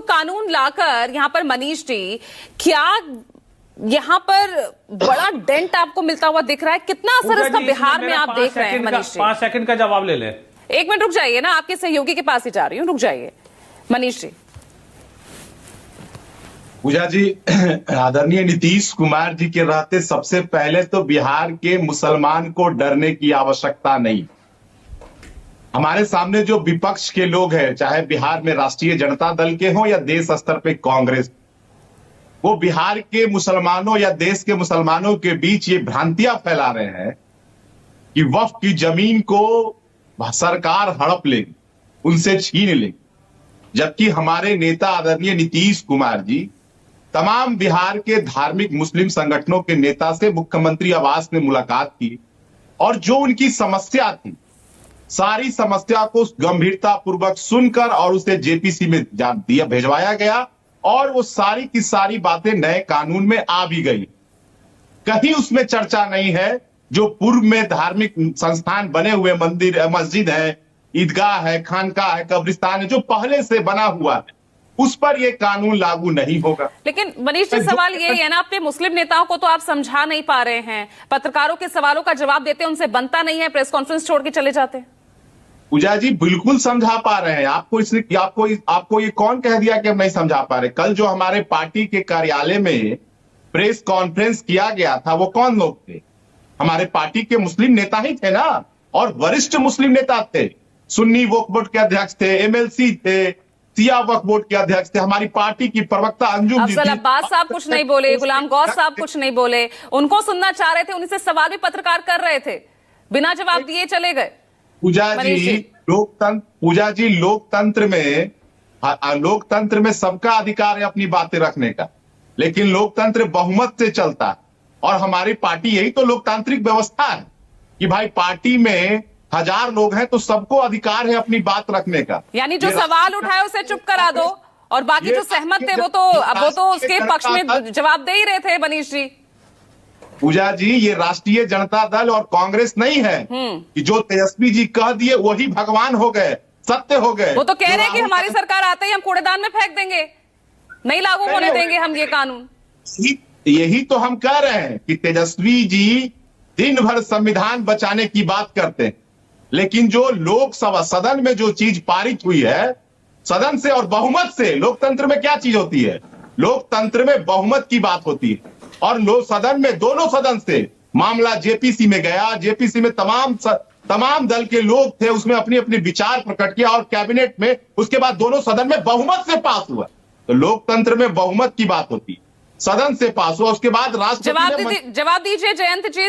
कानून लाकर यहाँ पर मनीष जी, क्या यहाँ पर बड़ा डेंट आपको मिलता हुआ दिख रहा है? कितना असर इसका बिहार में आप देख रहे हैं मनीष जी? 5 सेकंड का जवाब ले लें। 1 मिनट रुक जाइए ना, आपके सहयोगी के पास ही जा रही हूँ, रुक जाइए मनीष जी। पूजा जी, आदरणीय नीतीश कुमार जी के रहते सबसे पहले तो बिहार के मुसलमान को डरने की आवश्यकता नहीं। हमारे सामने जो विपक्ष के लोग हैं, चाहे बिहार में राष्ट्रीय जनता दल के हों या देश स्तर पे कांग्रेस, वो बिहार के मुसलमानों या देश के मुसलमानों के बीच ये भ्रांतियां फैला रहे हैं कि वक्फ की जमीन को सरकार हड़प लेगी, उनसे छीन लेगी। जबकि हमारे नेता आदरणीय नीतीश कुमार जी तमाम बिहार के धार्मिक मुस्लिम संगठनों के नेता से मुख्यमंत्री आवास में मुलाकात की और जो उनकी समस्या थी, सारी समस्या को गंभीरता पूर्वक सुनकर और उसे जेपीसी में भेजवाया गया और वो सारी की सारी बातें नए कानून में आ भी गई। कहीं उसमें चर्चा नहीं है जो पूर्व में धार्मिक संस्थान बने हुए मंदिर, मस्जिद है, ईदगाह है, खानकाह है, कब्रिस्तान है, जो पहले से बना हुआ है, उस पर यह कानून लागू नहीं होगा। लेकिन मनीष जी, सवाल यही है ना, अपने मुस्लिम नेताओं को तो आप समझा नहीं पा रहे हैं, पत्रकारों के सवालों का जवाब देते उनसे बनता नहीं है, प्रेस कॉन्फ्रेंस छोड़ के चले जाते हैं। पूजा जी बिल्कुल समझा पा रहे हैं आपको ये कौन कह दिया कि हम नहीं समझा पा रहे? कल जो हमारे पार्टी के कार्यालय में प्रेस कॉन्फ्रेंस किया गया था, वो कौन लोग थे? हमारे पार्टी के मुस्लिम नेता ही थे ना, और वरिष्ठ मुस्लिम नेता थे। सुन्नी वक्फ बोर्ड के अध्यक्ष थे, एमएलसी थे, सिया वक्फ बोर्ड के अध्यक्ष थे, हमारी पार्टी की प्रवक्ता अंजुम जी अफजल अब्बास साहब कुछ नहीं बोले, गुलाम गौस साहब कुछ नहीं बोले, उनको सुनना चाह रहे थे, उनसे सवाल भी पत्रकार कर रहे थे, बिना जवाब दिए चले गए। पूजा जी लोकतंत्र में सबका अधिकार है अपनी बातें रखने का, लेकिन लोकतंत्र बहुमत से चलता है और हमारी पार्टी यही तो लोकतांत्रिक व्यवस्था है कि भाई पार्टी में 1000 लोग हैं तो सबको अधिकार है अपनी बात रखने का। यानी जो सवाल उठाए उसे चुप करा दो और बाकी जो सहमत थे वो तो उसके पक्ष में जवाब दे ही रहे थे। मनीष जी, पूजा जी, ये राष्ट्रीय जनता दल और कांग्रेस नहीं है कि जो तेजस्वी जी कह दिए वही भगवान हो गए, सत्य हो गए। वो तो कह रहे हैं कि हमारी सरकार आते ही हम कूड़ेदान में फेंक देंगे, नहीं लागू होने देंगे हम ये कानून। यही तो हम कह रहे हैं कि तेजस्वी जी दिन भर संविधान बचाने की बात करते हैं, लेकिन जो लोकसभा सदन में जो चीज पारित हुई है, सदन से और बहुमत से, लोकतंत्र में क्या चीज होती है? लोकतंत्र में बहुमत की बात होती है और सदन में दोनों सदन से मामला जेपीसी में गया, जेपीसी में तमाम दल के लोग थे, उसमें अपने अपने विचार प्रकट किया और कैबिनेट में उसके बाद दोनों सदन में बहुमत से पास हुआ। तो लोकतंत्र में बहुमत की बात होती है, सदन से पास हुआ, उसके बाद राष्ट्रपति जवाब दीजिए जयंत जी,